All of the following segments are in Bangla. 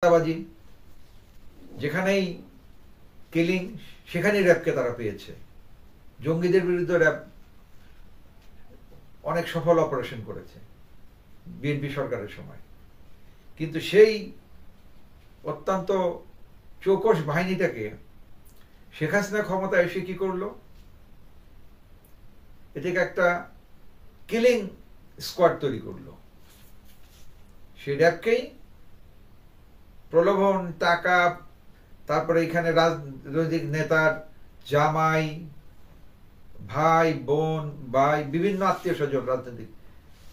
চাঁদাবাজি যেখানেই কিলিং সেখানেই র্যাবকে তারা পেয়েছে। জঙ্গিদের বিরুদ্ধে র্যাব অনেক সফল অপারেশন করেছে বিএনপি সরকারের সময়, কিন্তু সেই অত্যন্ত চৌকস বাহিনীটাকে শেখ হাসিনা ক্ষমতা এসে কি করলো, এটাকে একটা কিলিং স্কোয়াড তৈরি করলো। সেই র্যাবকেই প্রলোভন, টাকা, তারপরে এখানে রাজনৈতিক নেতার জামাই, ভাই, বোন, ভাই, বিভিন্ন আত্মীয় স্বজন রাজনৈতিক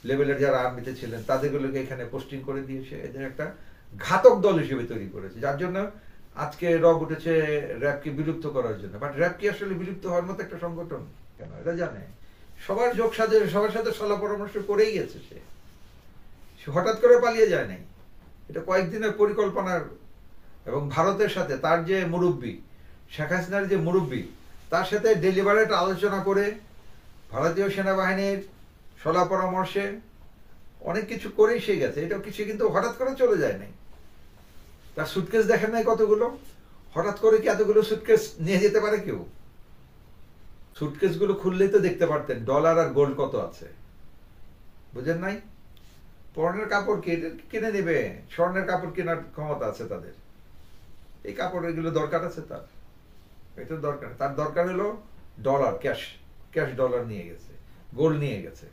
লেভেলের যারা আর্মিতে ছিলেন তাদেরগুলোকে এখানে পোস্টিং করে দিয়েছে। এদের একটা ঘাতক দল হিসেবে তৈরি করেছে, যার জন্য আজকে রব উঠেছে র্যাবকে বিলুপ্ত করার জন্য। বাট র্যাব কি আসলে বিলুপ্ত হওয়ার মতো একটা সংগঠন? কেন, এটা জানে সবার যোগ সাজে, সবার সাথে সলা পরামর্শ করেই গেছে। সে হঠাৎ করে পালিয়ে যায় নাই, এটা কয়েকদিনের পরিকল্পনার। এবং ভারতের সাথে তার যে মুরব্বী, শেখ হাসিনার যে মুরব্বী, তার সাথে ডেলিভারেট আলোচনা করে ভারতীয় সেনাবাহিনীর সলা পরামর্শে অনেক কিছু করেই সে গেছে। এটা কিছু কিন্তু হঠাৎ করে চলে যায় নাই। তার সুটকেস দেখেন নাই কতগুলো? হঠাৎ করে কি এতগুলো সুটকেস নিয়ে যেতে পারে কেউ? সুটকেস গুলো খুললেই তো দেখতে পারতেন ডলার আর গোল্ড কত আছে। বুঝেন নাই? পরনের কাপড় কিনে নেবে, স্বর্ণের কাপড় কেনার ক্ষমতা আছে তাদের। এই কাপড় এগুলো দরকার আছে তার? এটা দরকার। তার দরকার হলো ডলার, ক্যাশ ডলার নিয়ে গেছে, গোল্ড নিয়ে গেছে।